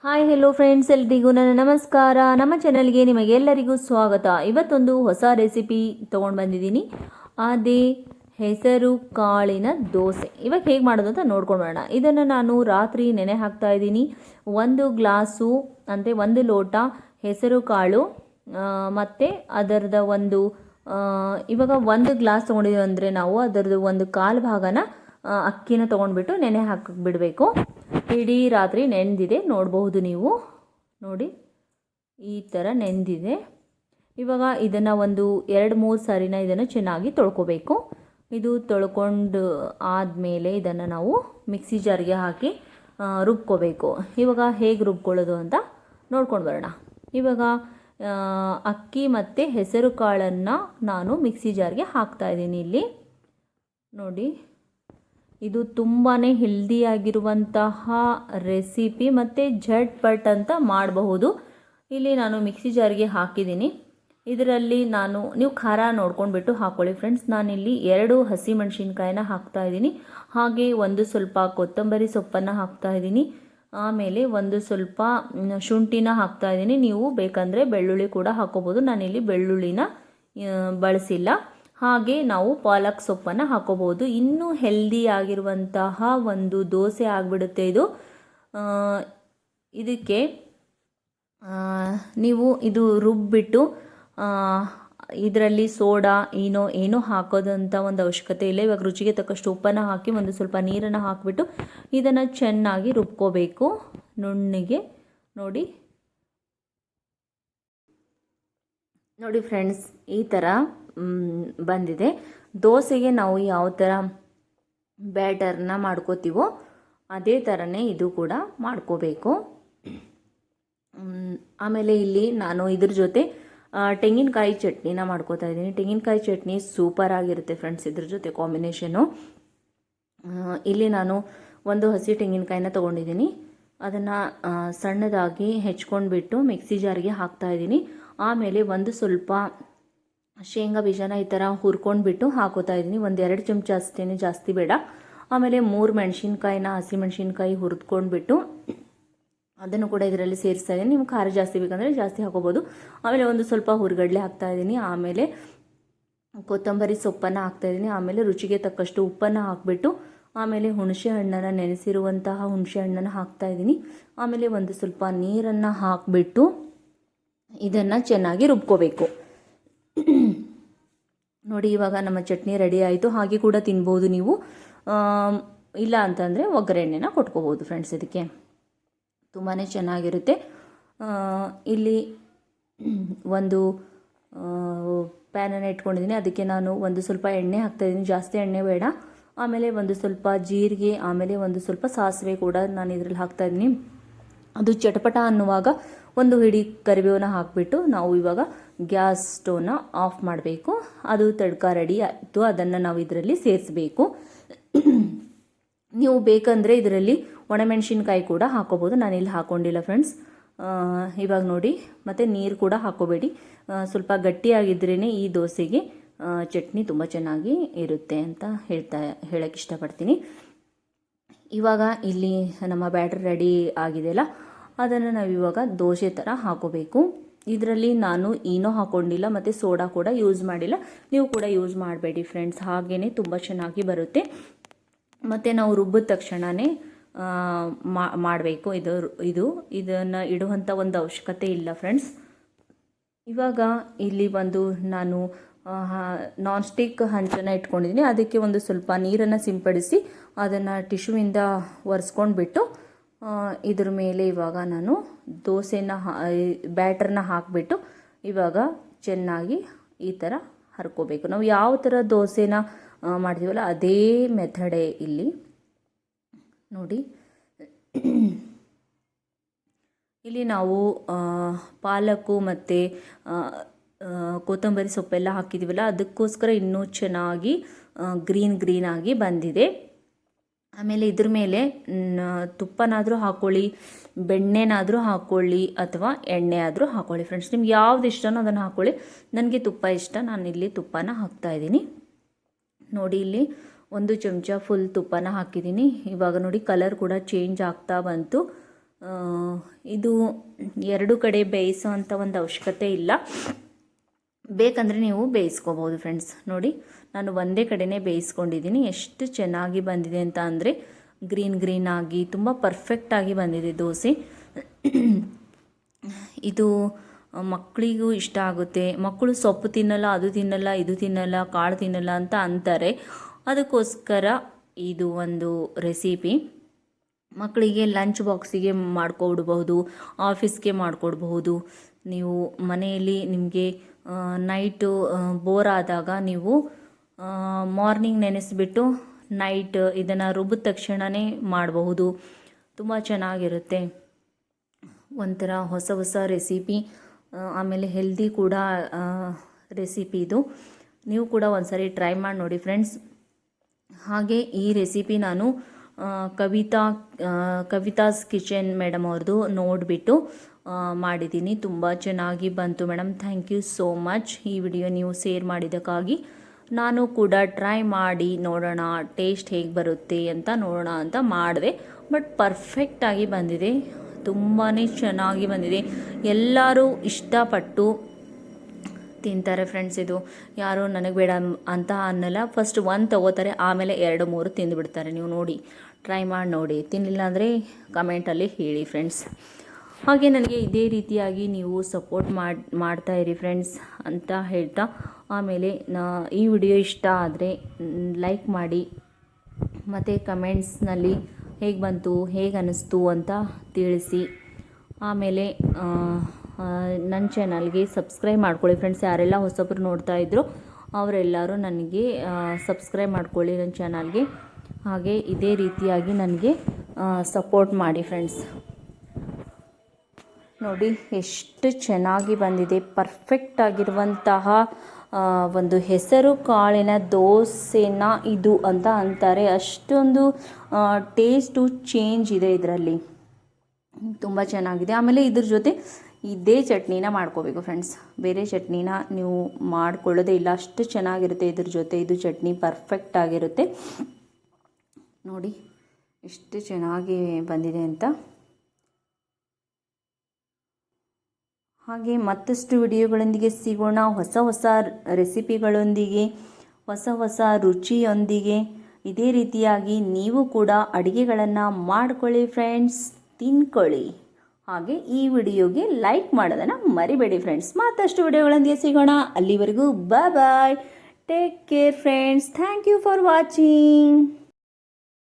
Hi hello friends, ಎಲ್ರಿಗೂ ನನ್ನ ನಮಸ್ಕಾರ. ನಮ್ಮ ಚಾನಲ್ಗೆ ನಿಮಗೆಲ್ಲರಿಗೂ ಸ್ವಾಗತ. ಇವತ್ತೊಂದು ಹೊಸ ರೆಸಿಪಿ ತೊಗೊಂಡು ಬಂದಿದ್ದೀನಿ. ಅದೇ ಹೆಸರು ಕಾಳಿನ ದೋಸೆ. ಇವಾಗ ಹೇಗೆ ಮಾಡೋದು ಅಂತ ನೋಡ್ಕೊಂಡು ಬರೋಣ. ಇದನ್ನು ನಾನು ರಾತ್ರಿ ನೆನೆ ಹಾಕ್ತಾ ಇದ್ದೀನಿ. 1 ಗ್ಲಾಸು ಅಂದರೆ 1 ಲೋಟ ಹೆಸರು ಕಾಳು ಮತ್ತು ಅದರದ ಇವಾಗ 1 ಗ್ಲಾಸ್ ತೊಗೊಂಡಿದ್ದೀವಿ ಅಂದರೆ ನಾವು ಅದರದ್ದು 1/4 ಭಾಗನ ಅಕ್ಕಿನ ತೊಗೊಂಡ್ಬಿಟ್ಟು ನೆನೆ ಹಾಕಕ್ಕೆ ಬಿಡಬೇಕು. ಇಡೀ ರಾತ್ರಿ ನೆನೆದಿದೆ, ನೋಡಬಹುದು ನೀವು. ನೋಡಿ, ಈ ಥರ ನೆನೆದಿದೆ. ಇವಾಗ ಇದನ್ನು 2-3 ಸಾರಿನ ಇದನ್ನು ಚೆನ್ನಾಗಿ ತೊಳ್ಕೊಬೇಕು. ಇದು ತೊಳ್ಕೊಂಡು ಆದಮೇಲೆ ಇದನ್ನು ನಾವು ಮಿಕ್ಸಿ ಜಾರ್ಗೆ ಹಾಕಿ ರುಬ್ಕೋಬೇಕು. ಇವಾಗ ಹೇಗೆ ರುಬ್ಕೊಳ್ಳೋದು ಅಂತ ನೋಡ್ಕೊಂಡು ಬರೋಣ. ಇವಾಗ ಅಕ್ಕಿ ಮತ್ತು ಹೆಸರು ಕಾಳನ್ನು ನಾನು ಮಿಕ್ಸಿ ಜಾರ್ಗೆ ಹಾಕ್ತಾಯಿದ್ದೀನಿ. ಇಲ್ಲಿ ನೋಡಿ, ಇದು ತುಂಬಾ ಹೆಲ್ದಿಯಾಗಿರುವಂತಹ ರೆಸಿಪಿ ಮತ್ತು ಝಟ್ಪಟ್ ಅಂತ ಮಾಡಬಹುದು. ಇಲ್ಲಿ ನಾನು ಮಿಕ್ಸಿ ಜಾರ್ಗೆ ಹಾಕಿದ್ದೀನಿ. ಇದರಲ್ಲಿ ನೀವು ಖಾರ ನೋಡ್ಕೊಂಡ್ಬಿಟ್ಟು ಹಾಕ್ಕೊಳ್ಳಿ ಫ್ರೆಂಡ್ಸ್. ನಾನಿಲ್ಲಿ 2 ಹಸಿಮೆಣಸಿನ್ಕಾಯಿನ ಹಾಕ್ತಾಯಿದ್ದೀನಿ. ಹಾಗೆ ಸ್ವಲ್ಪ ಕೊತ್ತಂಬರಿ ಸೊಪ್ಪನ್ನು ಹಾಕ್ತಾಯಿದ್ದೀನಿ. ಆಮೇಲೆ ಸ್ವಲ್ಪ ಶುಂಠಿನ ಹಾಕ್ತಾಯಿದ್ದೀನಿ. ನೀವು ಬೇಕಂದರೆ ಬೆಳ್ಳುಳ್ಳಿ ಕೂಡ ಹಾಕೋಬೋದು. ನಾನಿಲ್ಲಿ ಬೆಳ್ಳುಳ್ಳಿನ ಬಳಸಿಲ್ಲ. ಹಾಗೆ ನಾವು ಪಾಲಕ್ ಸೊಪ್ಪನ್ನು ಹಾಕೋಬೋದು. ಇನ್ನೂ ಹೆಲ್ದಿ ಆಗಿರುವಂತಹ ಒಂದು ದೋಸೆ ಆಗಿಬಿಡುತ್ತೆ ಇದು. ಇದಕ್ಕೆ ನೀವು ಇದು ರುಬ್ಬಿಟ್ಟು ಇದರಲ್ಲಿ ಸೋಡಾ ಏನೋ ಹಾಕೋದಂಥ ಒಂದು ಅವಶ್ಯಕತೆ ಇಲ್ಲ. ಇವಾಗ ರುಚಿಗೆ ತಕ್ಕಷ್ಟು ಉಪ್ಪನ್ನು ಹಾಕಿ ಸ್ವಲ್ಪ ನೀರನ್ನು ಹಾಕಿಬಿಟ್ಟು ಇದನ್ನು ಚೆನ್ನಾಗಿ ರುಬ್ಕೋಬೇಕು ನುಣ್ಣಗೆ. ನೋಡಿ ಫ್ರೆಂಡ್ಸ್, ಈ ಥರ ಬಂದಿದೆ. ದೋಸೆಗೆ ನಾವು ಯಾವ ಥರ ಬ್ಯಾಟರ್ನ ಮಾಡ್ಕೋತೀವೋ ಅದೇ ಥರನೇ ಇದು ಕೂಡ ಮಾಡ್ಕೋಬೇಕು. ಆಮೇಲೆ ಇಲ್ಲಿ ನಾನು ಇದ್ರ ಜೊತೆ ತೆಂಗಿನಕಾಯಿ ಚಟ್ನಿನ ಮಾಡ್ಕೋತಾ ಇದ್ದೀನಿ. ತೆಂಗಿನಕಾಯಿ ಚಟ್ನಿ ಸೂಪರ್ ಆಗಿರುತ್ತೆ ಫ್ರೆಂಡ್ಸ್ ಇದ್ರ ಜೊತೆ ಕಾಂಬಿನೇಷನು. ಇಲ್ಲಿ ನಾನು 1 ಹಸಿ ತೆಂಗಿನಕಾಯಿನ ತೊಗೊಂಡಿದ್ದೀನಿ. ಅದನ್ನು ಸಣ್ಣದಾಗಿ ಹೆಚ್ಕೊಂಡ್ಬಿಟ್ಟು ಮಿಕ್ಸಿ ಜಾರ್ಗೆ ಹಾಕ್ತಾಯಿದ್ದೀನಿ. ಆಮೇಲೆ ಸ್ವಲ್ಪ ಶೇಂಗಾ ಬೀಜನ ಈ ಥರ ಹುರ್ಕೊಂಡ್ಬಿಟ್ಟು ಹಾಕೋತಾ ಇದ್ದೀನಿ. 1-2 ಚಮಚ ಅಷ್ಟೇ, ಜಾಸ್ತಿ ಬೇಡ. ಆಮೇಲೆ 3 ಮೆಣಸಿನ್ಕಾಯಿನ ಹಸಿಮೆಣಸಿನ್ಕಾಯಿ ಹುರಿದ್ಕೊಂಡ್ಬಿಟ್ಟು ಅದನ್ನು ಕೂಡ ಇದರಲ್ಲಿ ಸೇರಿಸ್ತಾ ಇದ್ದೀನಿ. ನೀವು ಖಾರ ಜಾಸ್ತಿ ಬೇಕಂದರೆ ಜಾಸ್ತಿ ಹಾಕೋಬೋದು. ಆಮೇಲೆ ಸ್ವಲ್ಪ ಹುರಿಗಡಲೆ ಹಾಕ್ತಾಯಿದ್ದೀನಿ. ಆಮೇಲೆ ಕೊತ್ತಂಬರಿ ಸೊಪ್ಪನ್ನು ಹಾಕ್ತಾಯಿದ್ದೀನಿ. ಆಮೇಲೆ ರುಚಿಗೆ ತಕ್ಕಷ್ಟು ಉಪ್ಪನ್ನು ಹಾಕಿಬಿಟ್ಟು ಆಮೇಲೆ ಹುಣಸೆ ಹಣ್ಣನ್ನು ನೆನೆಸಿರುವಂತಹ ಹುಣಸೆ ಹಣ್ಣನ್ನು ಹಾಕ್ತಾಯಿದ್ದೀನಿ. ಆಮೇಲೆ ಸ್ವಲ್ಪ ನೀರನ್ನು ಹಾಕಿಬಿಟ್ಟು ಇದನ್ನು ಚೆನ್ನಾಗಿ ರುಬ್ಕೋಬೇಕು. ನೋಡಿ, ಇವಾಗ ನಮ್ಮ ಚಟ್ನಿ ರೆಡಿ ಆಯಿತು. ಹಾಗೆ ಕೂಡ ತಿನ್ಬೋದು ನೀವು. ಇಲ್ಲ ಅಂತಂದರೆ ಒಗ್ಗರಣೆನ ಕೊಟ್ಕೋಬೋದು ಫ್ರೆಂಡ್ಸ್. ಇದಕ್ಕೆ ತುಂಬಾ ಚೆನ್ನಾಗಿರುತ್ತೆ. ಇಲ್ಲಿ ಒಂದು ಪ್ಯಾನನ್ನು ಇಟ್ಕೊಂಡಿದ್ದೀನಿ. ಅದಕ್ಕೆ ನಾನು ಸ್ವಲ್ಪ ಎಣ್ಣೆ ಹಾಕ್ತಾಯಿದ್ದೀನಿ, ಜಾಸ್ತಿ ಎಣ್ಣೆ ಬೇಡ. ಆಮೇಲೆ ಸ್ವಲ್ಪ ಜೀರಿಗೆ, ಆಮೇಲೆ ಸ್ವಲ್ಪ ಸಾಸಿವೆ ಕೂಡ ನಾನು ಇದರಲ್ಲಿ ಹಾಕ್ತಾಯಿದ್ದೀನಿ. ಅದು ಚಟಪಟ ಅನ್ನುವಾಗ 1 ಹಿಡಿ ಕರಿಬೇವನ್ನ ಹಾಕಿಬಿಟ್ಟು ನಾವು ಇವಾಗ ಗ್ಯಾಸ್ ಸ್ಟವ್ನ ಆಫ್ ಮಾಡಬೇಕು. ಅದು ತಡ್ಕ ರೆಡಿ ಆಯಿತು. ಅದನ್ನು ನಾವು ಇದರಲ್ಲಿ ಸೇರಿಸಬೇಕು. ನೀವು ಬೇಕಂದರೆ ಇದರಲ್ಲಿ ಒಣಮೆಣಸಿನ್ಕಾಯಿ ಕೂಡ ಹಾಕೋಬೋದು. ನಾನಿಲ್ಲಿ ಹಾಕ್ಕೊಂಡಿಲ್ಲ ಫ್ರೆಂಡ್ಸ್. ಇವಾಗ ನೋಡಿ, ಮತ್ತು ನೀರು ಕೂಡ ಹಾಕೋಬೇಡಿ. ಸ್ವಲ್ಪ ಗಟ್ಟಿಯಾಗಿದ್ರೇ ಈ ದೋಸೆಗೆ ಚಟ್ನಿ ತುಂಬ ಚೆನ್ನಾಗಿ ಇರುತ್ತೆ ಅಂತ ಹೇಳಕ್ಕೆ ಇಷ್ಟಪಡ್ತೀನಿ. ಇವಾಗ ಇಲ್ಲಿ ನಮ್ಮ ಬ್ಯಾಟರ್ ರೆಡಿ ಆಗಿದೆಯಲ್ಲ, ಅದನ್ನು ನಾವು ಇವಾಗ ದೋಸೆ ಥರ ಹಾಕೋಬೇಕು. ಇದರಲ್ಲಿ ನಾನು ಏನೋ ಹಾಕ್ಕೊಂಡಿಲ್ಲ ಮತ್ತು ಸೋಡಾ ಕೂಡ ಯೂಸ್ ಮಾಡಿಲ್ಲ. ನೀವು ಕೂಡ ಯೂಸ್ ಮಾಡಬೇಡಿ ಫ್ರೆಂಡ್ಸ್. ಹಾಗೇ ತುಂಬ ಚೆನ್ನಾಗಿ ಬರುತ್ತೆ. ಮತ್ತು ನಾವು ರುಬ್ಬಿದ ತಕ್ಷಣವೇ ಮಾಡಬೇಕು. ಇದನ್ನು ಇಡುವಂಥ ಒಂದು ಅವಶ್ಯಕತೆ ಇಲ್ಲ ಫ್ರೆಂಡ್ಸ್. ಇವಾಗ ಇಲ್ಲಿ ನಾನು ನಾನ್ ಸ್ಟಿಕ್ ಹಂಚನ್ನು ಇಟ್ಕೊಂಡಿದ್ದೀನಿ. ಅದಕ್ಕೆ ಸ್ವಲ್ಪ ನೀರನ್ನು ಸಿಂಪಡಿಸಿ ಅದನ್ನು ಟಿಶ್ಯೂವಿಂದ ಒರೆಸ್ಕೊಂಡ್ಬಿಟ್ಟು ಇದ್ರ ಮೇಲೆ ಇವಾಗ ನಾನು ಬ್ಯಾಟರ್ನ ಹಾಕಿಬಿಟ್ಟು ಇವಾಗ ಚೆನ್ನಾಗಿ ಈ ಥರ ಹರ್ಕೋಬೇಕು. ನಾವು ಯಾವ ಥರ ದೋಸೆನ ಮಾಡ್ತೀವಲ್ಲ ಅದೇ ಮೆಥಡೇ ಇಲ್ಲಿ. ನೋಡಿ, ಇಲ್ಲಿ ನಾವು ಪಾಲಕ್ಕು ಮತ್ತು ಕೊತ್ತಂಬರಿ ಸೊಪ್ಪೆಲ್ಲ ಹಾಕಿದ್ದೀವಲ್ಲ, ಅದಕ್ಕೋಸ್ಕರ ಇನ್ನೂ ಚೆನ್ನಾಗಿ ಗ್ರೀನ್ ಆಗಿ ಬಂದಿದೆ. ಆಮೇಲೆ ಇದ್ರ ಮೇಲೆ ತುಪ್ಪನಾದರೂ ಹಾಕ್ಕೊಳ್ಳಿ, ಬೆಣ್ಣೆನಾದರೂ ಹಾಕ್ಕೊಳ್ಳಿ, ಅಥವಾ ಎಣ್ಣೆ ಆದರೂ ಹಾಕ್ಕೊಳ್ಳಿ ಫ್ರೆಂಡ್ಸ್. ನಿಮ್ಗೆ ಯಾವ್ದು ಇಷ್ಟನೋ ಅದನ್ನು ಹಾಕ್ಕೊಳ್ಳಿ. ನನಗೆ ತುಪ್ಪ ಇಷ್ಟ, ನಾನಿಲ್ಲಿ ತುಪ್ಪನ ಹಾಕ್ತಾಯಿದ್ದೀನಿ. ನೋಡಿ, ಇಲ್ಲಿ 1 ಚಮಚ ಫುಲ್ ತುಪ್ಪನ ಹಾಕಿದ್ದೀನಿ. ಇವಾಗ ನೋಡಿ, ಕಲರ್ ಕೂಡ ಚೇಂಜ್ ಆಗ್ತಾ ಬಂತು. ಇದು ಎರಡು ಕಡೆ ಬೇಯಿಸೋ ಅಂಥ ಒಂದು ಅವಶ್ಯಕತೆ ಇಲ್ಲ. ಬೇಕಂದರೆ ನೀವು ಬೇಯಿಸ್ಕೋಬೋದು ಫ್ರೆಂಡ್ಸ್. ನೋಡಿ, ನಾನು ಒಂದೇ ಕಡೆನೇ ಬೇಯಿಸ್ಕೊಂಡಿದ್ದೀನಿ. ಎಷ್ಟು ಚೆನ್ನಾಗಿ ಬಂದಿದೆ ಅಂತ ಅಂದರೆ ಗ್ರೀನ್ ಆಗಿ ತುಂಬ ಪರ್ಫೆಕ್ಟಾಗಿ ಬಂದಿದೆ ದೋಸೆ. ಇದು ಮಕ್ಕಳಿಗೂ ಇಷ್ಟ ಆಗುತ್ತೆ. ಮಕ್ಕಳು ಸೊಪ್ಪು ತಿನ್ನಲ್ಲ, ಅದು ತಿನ್ನಲ್ಲ, ಇದು ತಿನ್ನಲ್ಲ, ಕಾಳು ತಿನ್ನಲ್ಲ ಅಂತ ಅಂತಾರೆ. ಅದಕ್ಕೋಸ್ಕರ ಇದು ಒಂದು ರೆಸಿಪಿ ಮಕ್ಕಳಿಗೆ ಲಂಚ್ ಬಾಕ್ಸಿಗೆ ಮಾಡಿಕೊಡ್ಬಹುದು, ಆಫೀಸ್ಗೆ ಮಾಡಿಕೊಡ್ಬಹುದು. ನೀವು ಮನೆಯಲ್ಲಿ ನಿಮಗೆ ನೈಟು ಬೋರ್ ಆದಾಗ ನೀವು ಮಾರ್ನಿಂಗ್ ನೆನೆಸಿಬಿಟ್ಟು ನೈಟ್ ಇದನ್ನು ರುಬ್ಬಿದ ತಕ್ಷಣವೇ ಮಾಡಬಹುದು. ತುಂಬ ಚೆನ್ನಾಗಿರುತ್ತೆ. ಒಂಥರ ಹೊಸ ರೆಸಿಪಿ, ಆಮೇಲೆ ಹೆಲ್ದಿ ಕೂಡ ರೆಸಿಪಿ ಇದು. ನೀವು ಕೂಡ ಒಂದ್ಸರಿ ಟ್ರೈ ಮಾಡಿ ನೋಡಿ ಫ್ರೆಂಡ್ಸ್. ಹಾಗೆ ಈ ರೆಸಿಪಿ ನಾನು ಕವಿತಾಸ್ ಕಿಚನ್ ಮೇಡಮ್ ಅವ್ರದ್ದು ನೋಡಿಬಿಟ್ಟು ಮಾಡಿದ್ದೀನಿ. ತುಂಬ ಚೆನ್ನಾಗಿ ಬಂತು madam. Thank you so much. ಈ ವಿಡಿಯೋ ನೀವು ಶೇರ್ ಮಾಡಿದ್ದಕ್ಕಾಗಿ. ನಾನು ಕೂಡ ಟ್ರೈ ಮಾಡಿ ನೋಡೋಣ, ಟೇಸ್ಟ್ ಹೇಗೆ ಬರುತ್ತೆ ಅಂತ ನೋಡೋಣ ಅಂತ ಮಾಡಿದೆ. ಬಟ್ ಪರ್ಫೆಕ್ಟಾಗಿ ಬಂದಿದೆ, ತುಂಬಾ ಚೆನ್ನಾಗಿ ಬಂದಿದೆ. ಎಲ್ಲರೂ ಇಷ್ಟಪಟ್ಟು ತಿಂತಾರೆ ಫ್ರೆಂಡ್ಸ್. ಇದು ಯಾರು ನನಗೆ ಬೇಡ ಅಂತ ಅನ್ನಲ್ಲ. ಫಸ್ಟ್ ಒಂದು ತೊಗೋತಾರೆ, ಆಮೇಲೆ 2-3 ತಿಂದುಬಿಡ್ತಾರೆ. ನೀವು ನೋಡಿ, ಟ್ರೈ ಮಾಡಿ ನೋಡಿ. ತಿನ್ನಲಿಲ್ಲ ಅಂದರೆ ಕಮೆಂಟಲ್ಲಿ ಹೇಳಿ ಫ್ರೆಂಡ್ಸ್. ಹಾಗೆ ನನಗೆ ಇದೇ ರೀತಿಯಾಗಿ ನೀವು ಸಪೋರ್ಟ್ ಮಾಡ್ತಾಯಿರಿ ಫ್ರೆಂಡ್ಸ್ ಅಂತ ಹೇಳ್ತಾ, ಆಮೇಲೆ ಈ ವಿಡಿಯೋ ಇಷ್ಟ ಆದರೆ ಲೈಕ್ ಮಾಡಿ, ಮತ್ತು ಕಮೆಂಟ್ಸ್ನಲ್ಲಿ ಹೇಗೆ ಬಂತು, ಹೇಗೆ ಅನ್ನಿಸ್ತು ಅಂತ ತಿಳಿಸಿ. ಆಮೇಲೆ ನನ್ನ ಚಾನಲ್ಗೆ ಸಬ್ಸ್ಕ್ರೈಬ್ ಮಾಡ್ಕೊಳ್ಳಿ ಫ್ರೆಂಡ್ಸ್. ಯಾರೆಲ್ಲ ಹೊಸಬ್ರು ನೋಡ್ತಾ ಇದ್ರು ಅವರೆಲ್ಲರೂ ನನಗೆ ಸಬ್ಸ್ಕ್ರೈಬ್ ಮಾಡ್ಕೊಳ್ಳಿ ನನ್ನ ಚಾನಲ್ಗೆ. ಹಾಗೆ ಇದೇ ರೀತಿಯಾಗಿ ನನಗೆ ಸಪೋರ್ಟ್ ಮಾಡಿ ಫ್ರೆಂಡ್ಸ್. ನೋಡಿ ಎಷ್ಟು ಚೆನ್ನಾಗಿ ಬಂದಿದೆ. ಪರ್ಫೆಕ್ಟ್ ಆಗಿರುವಂತಹ ಒಂದು ಹೆಸರು ಕಾಳಿನ ದೋಸೆನ ಇದು ಅಂತ ಅಂತಾರೆ. ಅಷ್ಟೊಂದು ಟೇಸ್ಟು ಚೇಂಜ್ ಇದೆ ಇದರಲ್ಲಿ, ತುಂಬ ಚೆನ್ನಾಗಿದೆ. ಆಮೇಲೆ ಇದ್ರ ಜೊತೆ ಇದೇ ಚಟ್ನಿನ ಮಾಡ್ಕೋಬೇಕು ಫ್ರೆಂಡ್ಸ್. ಬೇರೆ ಚಟ್ನಿನ ನೀವು ಮಾಡ್ಕೊಳ್ಳೋದೇ ಇಲ್ಲ, ಅಷ್ಟು ಚೆನ್ನಾಗಿರುತ್ತೆ ಇದ್ರ ಜೊತೆ. ಇದು ಚಟ್ನಿ ಪರ್ಫೆಕ್ಟ್ ಆಗಿರುತ್ತೆ. ನೋಡಿ ಎಷ್ಟು ಚೆನ್ನಾಗಿ ಬಂದಿದೆ ಅಂತ. ಹಾಗೆ ಮತ್ತಷ್ಟು ವಿಡಿಯೋಗಳೊಂದಿಗೆ ಸಿಗೋಣ, ಹೊಸ ರೆಸಿಪಿಗಳೊಂದಿಗೆ, ಹೊಸ ರುಚಿಯೊಂದಿಗೆ. ಇದೇ ರೀತಿಯಾಗಿ ನೀವು ಕೂಡ ಅಡುಗೆಗಳನ್ನು ಮಾಡ್ಕೊಳ್ಳಿ ಫ್ರೆಂಡ್ಸ್, ತಿನ್ಕೊಳ್ಳಿ. ಹಾಗೆ ಈ ವಿಡಿಯೋಗೆ ಲೈಕ್ ಮಾಡೋದನ್ನು ಮರಿಬೇಡಿ ಫ್ರೆಂಡ್ಸ್. ಮತ್ತಷ್ಟು ವಿಡಿಯೋಗಳೊಂದಿಗೆ ಸಿಗೋಣ. ಅಲ್ಲಿವರೆಗೂ bye, take care friends. Thank you for watching.